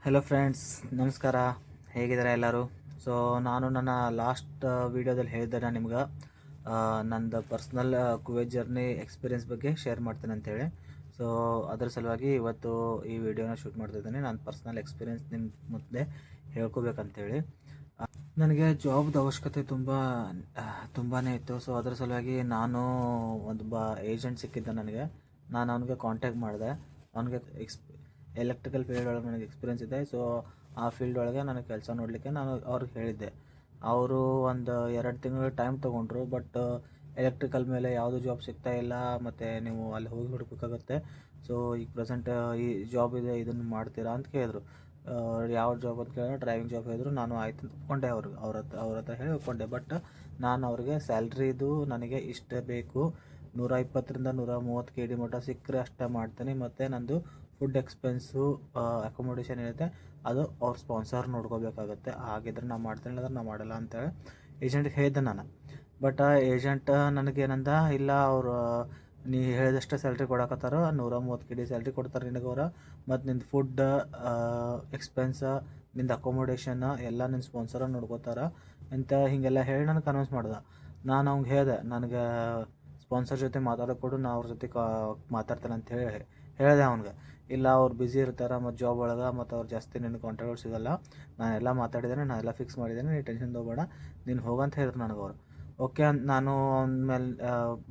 Hello friends, ನಮಸ್ಕಾರ. ಹೇಗಿದ್ದಾರೆ ಎಲ್ಲರೂ? ಸೊ ನಾನು ನನ್ನ ಲಾಸ್ಟ್ ವೀಡಿಯೋದಲ್ಲಿ ಹೇಳಿದ್ದೆ ನಾನು ನಿಮ್ಗೆ ನಂದು ಪರ್ಸ್ನಲ್ ಕುವೈತ್ ಜರ್ನಿ ಎಕ್ಸ್ಪೀರಿಯೆನ್ಸ್ ಬಗ್ಗೆ ಶೇರ್ ಮಾಡ್ತೇನೆ ಅಂತೇಳಿ. ಸೊ ಅದರ ಸಲುವಾಗಿ ಇವತ್ತು ಈ ವಿಡಿಯೋನ ಶೂಟ್ ಮಾಡ್ತಿದ್ದೀನಿ. ನಾನು ಪರ್ಸ್ನಲ್ ಎಕ್ಸ್ಪೀರಿಯೆನ್ಸ್ ನಿಮ್ಮ ಮುಂದೆ ಹೇಳ್ಕೋಬೇಕಂತೇಳಿ. ನನಗೆ ಜಾಬ್ದು ಅವಶ್ಯಕತೆ ತುಂಬಾ ಇತ್ತು. ಸೊ ಅದರ ಸಲುವಾಗಿ ನಾನು ಒಬ್ಬ ಏಜೆಂಟ್ ಸಿಕ್ಕಿದ್ದ ನನಗೆ. ನಾನು ಅವನಿಗೆ ಕಾಂಟ್ಯಾಕ್ಟ್ ಮಾಡಿದೆ. ಅವನಿಗೆ ಎಲೆಕ್ಟ್ರಿಕಲ್ ಫೀಲ್ಡ್ ಒಳಗೆ ನನಗೆ ಎಕ್ಸ್ಪೀರಿಯೆನ್ಸ್ ಇದೆ. ಸೊ ಆ ಫೀಲ್ಡ್ ಒಳಗೆ ನನಗೆ ಕೆಲಸ ನೋಡಲಿಕ್ಕೆ ನಾನು ಅವ್ರಿಗೆ ಹೇಳಿದ್ದೆ. ಅವರು ಒಂದು 2 ತಿಂಗಳು ಟೈಮ್ ತೊಗೊಂಡ್ರು. ಬಟ್ ಎಲೆಕ್ಟ್ರಿಕಲ್ ಮೇಲೆ ಯಾವುದೂ ಜಾಬ್ ಸಿಗ್ತಾ ಇಲ್ಲ, ಮತ್ತು ನೀವು ಅಲ್ಲಿ ಹೋಗಿ ಹುಡುಕಬೇಕಾಗುತ್ತೆ. ಸೊ ಈಗ ಪ್ರೆಸೆಂಟ್ ಈ ಜಾಬ್ ಇದೆ, ಇದನ್ನು ಮಾಡ್ತೀರಾ ಅಂತ ಕೇಳಿದ್ರು. ಯಾವ ಜಾಬ್ ಅಂತ ಕೇಳಿದ್ರೆ ಡ್ರೈವಿಂಗ್ ಜಾಬ್ ಹೇಳಿದ್ರು. ನಾನು ಆಯ್ತು ಅಂತ ಒಪ್ಕೊಂಡೆ. ಅವ್ರ ಹತ್ರ ಹೇಳಿ ಒಪ್ಕೊಂಡೆ. ಬಟ್ ನಾನು ಅವ್ರಿಗೆ ಸ್ಯಾಲ್ರಿದು ನನಗೆ ಇಷ್ಟೇ ಬೇಕು, 120ರಿಂದ 130 KD ಮಟ್ಟ ಸಿಕ್ಕರೆ ಅಷ್ಟೇ ಮಾಡ್ತೀನಿ, ಮತ್ತು ನಂದು ಫುಡ್ ಎಕ್ಸ್ಪೆನ್ಸು, ಅಕೊಮೊಡೇಷನ್ ಏನಿದೆ ಅದು ಅವ್ರ ಸ್ಪಾನ್ಸರ್ ನೋಡ್ಕೋಬೇಕಾಗತ್ತೆ. ಹಾಗಿದ್ರೆ ನಾನು ಮಾಡ್ತೀನಿ, ಇಲ್ಲಾಂದ್ರೆ ನಾನು ಮಾಡಲ್ಲ ಅಂತೇಳಿ ಏಜೆಂಟ್ಗೆ ಹೇಳಿದ್ದೆ ನಾನು. ಬಟ್ ಏಜೆಂಟ್ ನನಗೇನಂದ, ಇಲ್ಲ ಅವರು ನೀ ಹೇಳಿದಷ್ಟೇ ಸ್ಯಾಲ್ರಿ ಕೊಡಕತ್ತಾರ, 130 KD ಸ್ಯಾಲ್ರಿ ಕೊಡ್ತಾರೆ ನಿನಗೆ ಅವ್ರು. ಮತ್ತು ನಿಂದು ಫುಡ್ ಎಕ್ಸ್ಪೆನ್ಸ, ನಿಂದು ಅಕೊಮೊಡೇಷನ್ ಎಲ್ಲ ನಿನ್ನ ಸ್ಪಾನ್ಸರ ನೋಡ್ಕೋತಾರೆ ಅಂತ ಹೀಗೆಲ್ಲ ಹೇಳಿ ನನಗೆ ಕನ್ವಿನ್ಸ್ ಮಾಡ್ದೆ. ನಾನು ಅವ್ನಿಗೆ ಹೇಳಿದೆ, ನನಗೆ ಸ್ಪಾನ್ಸರ್ ಜೊತೆ ಮಾತಾಡೋಕೊಡು, ನಾ ಅವ್ರ ಜೊತೆ ಮಾತಾಡ್ತೇನೆ ಅಂತ ಹೇಳಿದೆ ಅವ್ನಿಗೆ. ಇಲ್ಲ ಅವ್ರು ಬ್ಯುಸಿ ಇರ್ತಾರೆ ಮತ್ತು ಜಾಬ್ ಒಳಗೆ, ಮತ್ತು ಅವ್ರು ಜಾಸ್ತಿ ನಿನ್ನ ಕಾಂಟ್ಯಾಕ್ಟ್ ಸಿಗೋಲ್ಲ. ನಾನೆಲ್ಲ ಮಾತಾಡಿದ್ದೇನೆ, ನಾನೆಲ್ಲ ಫಿಕ್ಸ್ ಮಾಡಿದ್ದೇನೆ, ನೀನು ಟೆನ್ಷನ್ ತೊಗೋಬೇಡ, ನೀನು ಹೋಗಂತ ಹೇಳಿದ್ರು ನನಗೆ ಅವರು. ಓಕೆ ಅಂತ ನಾನು ಅಂದಮೇಲೆ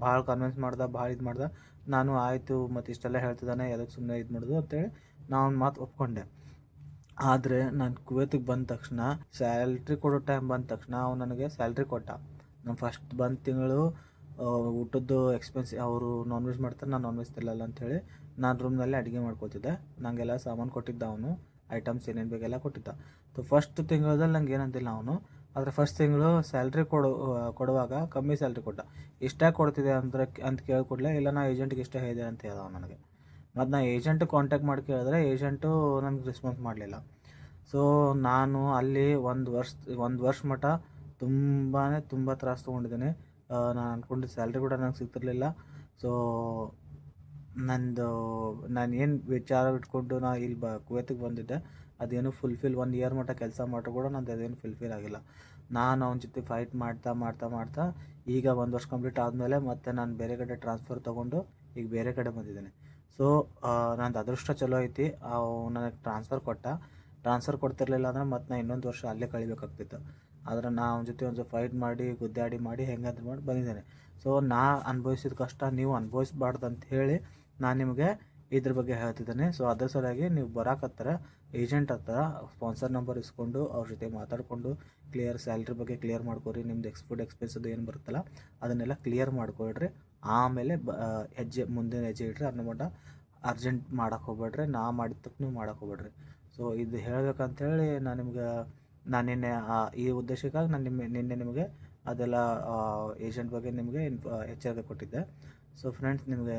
ಭಾಳ ಕನ್ವಿನ್ಸ್ ಮಾಡ್ದೆ, ಭಾಳ ಇದು ಮಾಡ್ದೆ. ನಾನು ಆಯಿತು ಮತ್ತು ಇಷ್ಟೆಲ್ಲ ಹೇಳ್ತಿದ್ದಾನೆ, ಅದಕ್ಕೆ ಸುಮ್ಮನೆ ಇದು ಮಾಡೋದು ಅಂತೇಳಿ ನಾನು ಮಾತು ಒಪ್ಕೊಂಡೆ. ಆದರೆ ನಾನು ಕುವೈತಿಗೆ ಬಂದ ತಕ್ಷಣ, ಸ್ಯಾಲ್ರಿ ಕೊಡೋ ಟೈಮ್ ಬಂದ ತಕ್ಷಣ ಅವ್ನು ನನಗೆ ಸ್ಯಾಲ್ರಿ ಕೊಟ್ಟ. ನಾನು ಫಸ್ಟ್ ಬಂದ ತಿಂಗಳು ಊಟದ್ದು ಎಕ್ಸ್ಪೆನ್ಸ್, ಅವರು ನಾನ್ ವೆಜ್ ಮಾಡ್ತಾರೆ, ನಾನು ನಾನ್ ವೆಜ್ ತಿನ್ನಲ್ಲ ಅಂಥೇಳಿ ನಾನು ರೂಮ್ನಲ್ಲಿ ಅಡುಗೆ ಮಾಡ್ಕೊತಿದ್ದೆ. ನನಗೆಲ್ಲ ಸಾಮಾನು ಕೊಟ್ಟಿದ್ದ ಅವನು, ಐಟಮ್ಸ್ ಏನೇನು ಬೇಕೆಲ್ಲ ಕೊಟ್ಟಿದ್ದ. ಸೊ ಫಸ್ಟ್ ತಿಂಗಳಲ್ಲಿ ನಂಗೆ ಏನಂತಿಲ್ಲ ಅವನು. ಆದರೆ ಫಸ್ಟ್ ತಿಂಗಳು ಸ್ಯಾಲ್ರಿ ಕೊಡುವಾಗ ಕಮ್ಮಿ ಸ್ಯಾಲ್ರಿ ಕೊಟ್ಟ. ಇಷ್ಟೇ ಕೊಡ್ತಿದ್ದೆ ಅಂತ ಕೇಳಿಕೊಡ್ಲೆ, ಇಲ್ಲ ನಾ ಏಜೆಂಟ್ಗೆ ಇಷ್ಟೇ ಹೇಳಿದೆ ಅಂತ ಹೇಳ್ದ ನನಗೆ. ಮತ್ತು ನಾ ಏಜೆಂಟ್ ಕಾಂಟ್ಯಾಕ್ಟ್ ಮಾಡಿ ಕೇಳಿದ್ರೆ ಏಜೆಂಟು ನನಗೆ ರೆಸ್ಪಾನ್ಸ್ ಮಾಡಲಿಲ್ಲ. ಸೊ ನಾನು ಅಲ್ಲಿ ಒಂದು ವರ್ಷ ಮಟ್ಟ ತುಂಬ ತ್ರಾಸು ತೊಗೊಂಡಿದ್ದೀನಿ. ನಾನು ಅಂದ್ಕೊಂಡಿದ್ದ ಸ್ಯಾಲ್ರಿ ಕೂಡ ನನಗೆ ಸಿಗ್ತಿರ್ಲಿಲ್ಲ. ಸೊ ನಾನು ಏನು ವಿಚಾರ ಇಟ್ಕೊಂಡು ನಾ ಇಲ್ಲಿ ಕುವೈತಿಗೆ ಬಂದಿದ್ದೆ, ಅದೇನು ಫುಲ್ಫಿಲ್ 1 ಇಯರ್ ಮಟ್ಟ ಕೆಲಸ ಮಾಡ್ರು ಕೂಡ ನಂದು ಅದೇನು ಫುಲ್ಫಿಲ್ ಆಗಿಲ್ಲ. ನಾನು ಅವನ ಜೊತೆ ಫೈಟ್ ಮಾಡ್ತಾ ಈಗ 1 ವರ್ಷ ಕಂಪ್ಲೀಟ್ ಆದಮೇಲೆ ಮತ್ತೆ ನಾನು ಬೇರೆ ಕಡೆ ಟ್ರಾನ್ಸ್ಫರ್ ತೊಗೊಂಡು ಈಗ ಬೇರೆ ಕಡೆ ಬಂದಿದ್ದೇನೆ. ಸೊ ನಂದು ಅದೃಷ್ಟ ಚಲೋ ಐತಿ, ನನಗೆ ಟ್ರಾನ್ಸ್ಫರ್ ಕೊಡ್ತಿರ್ಲಿಲ್ಲ ಅಂದ್ರೆ ಮತ್ತು ನಾನು ಇನ್ನೊಂದು ವರ್ಷ ಅಲ್ಲೇ ಕಳಿಬೇಕಾಗ್ತಿತ್ತು. ಆದರೆ ನಾ ಅವನ ಜೊತೆ ಒಂದು ಫೈಟ್ ಮಾಡಿ ಗುದ್ದಾಡಿ ಹೆಂಗಾದ್ರು ಮಾಡಿ ಬಂದಿದ್ದೇನೆ. ಸೊ ನಾ ಅನುಭವಿಸಿದ ಕಷ್ಟ ನೀವು ಅನುಭವಿಸ್ಬಾರ್ದು ಅಂತ ಹೇಳಿ ನಾನು ನಿಮಗೆ ಇದ್ರ ಬಗ್ಗೆ ಹೇಳ್ತಿದ್ದೇನೆ. ಸೊ ಅದರ ಸಲುವಾಗಿ ನೀವು ಬರಾಕತ್ತರ ಏಜೆಂಟ್ ಹತ್ರ ಸ್ಪಾನ್ಸರ್ ನಂಬರ್ ಇಸ್ಕೊಂಡು ಅವ್ರ ಜೊತೆ ಮಾತಾಡಿಕೊಂಡು ಸ್ಯಾಲ್ರಿ ಬಗ್ಗೆ ಕ್ಲಿಯರ್ ಮಾಡ್ಕೊರಿ. ನಿಮ್ದು ಫುಡ್ ಎಕ್ಸ್ಪೆನ್ಸದು ಏನು ಬರುತ್ತಲ್ಲ ಅದನ್ನೆಲ್ಲ ಕ್ಲಿಯರ್ ಮಾಡ್ಕೊಳ್ರಿ. ಆಮೇಲೆ ಮುಂದಿನ ಹೆಜ್ಜೆ ಇಡ್ರಿ. ಅನ್ನೋ ಮಟ್ಟ ಅರ್ಜೆಂಟ್ ಮಾಡೋಕೆ ಹೋಗ್ಬೇಡ್ರಿ, ನಾ ಮಾಡಿದ ತಪ್ಪು ನೀವು ಮಾಡೋಕೆ ಹೋಗ್ಬೇಡ್ರಿ. ಸೊ ಇದು ಹೇಳ್ಬೇಕಂತೇಳಿ ನಾನು ನಿನ್ನೆ ಈ ಉದ್ದೇಶಕ್ಕಾಗಿ ನಾನು ನಿನ್ನೆ ನಿಮಗೆ ಅದೆಲ್ಲ ಏಜೆಂಟ್ ಬಗ್ಗೆ ನಿಮಗೆ ಎಚ್ಚರಿಕೆ ಕೊಟ್ಟಿದ್ದೆ. ಸೊ ಫ್ರೆಂಡ್ಸ್, ನಿಮಗೆ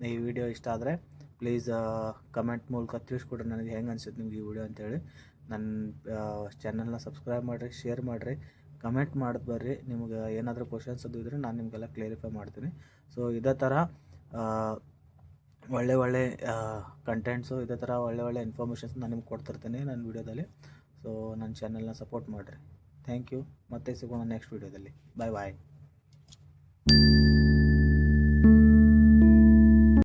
ಈ ವಿಡಿಯೋ ಇಷ್ಟ ಆದರೆ ಪ್ಲೀಸ್ ಕಮೆಂಟ್ ಮೂಲಕ ತಿಳಿಸ್ಕೊಡ್ರಿ ನನಗೆ ಹೆಂಗೆ ಅನ್ಸುತ್ತೆ ನಿಮ್ಗೆ ಈ ವಿಡಿಯೋ ಅಂತೇಳಿ. ನನ್ನ ಚಾನಲ್ನ ಸಬ್ಸ್ಕ್ರೈಬ್ ಮಾಡಿರಿ, ಶೇರ್ ಮಾಡಿರಿ, ಕಮೆಂಟ್ ಮಾಡೋದು ಬರ್ರಿ. ನಿಮ್ಗೆ ಏನಾದರೂ ಕ್ವಶನ್ಸ್ ಅದು ಇದ್ದರೆ ನಾನು ನಿಮಗೆಲ್ಲ ಕ್ಲಿಯರಿಫೈ ಮಾಡ್ತೀನಿ. ಸೊ ಇದೇ ಥರ ಒಳ್ಳೆ ಕಂಟೆಂಟ್ಸು, ಇದೇ ಥರ ಒಳ್ಳೆ ಇನ್ಫಾರ್ಮೇಷನ್ಸ್ ನಾನು ನಿಮ್ಗೆ ಕೊಡ್ತಿರ್ತೀನಿ ನನ್ನ ವೀಡಿಯೋದಲ್ಲಿ. ಸೊ ನನ್ನ ಚಾನಲ್ನ ಸಪೋರ್ಟ್ ಮಾಡಿರಿ. Thank you. ಮತ್ತೆ ಸಿಗೋಣ ನೆಕ್ಸ್ಟ್ ವೀಡಿಯೋದಲ್ಲಿ. ಬಾಯ್.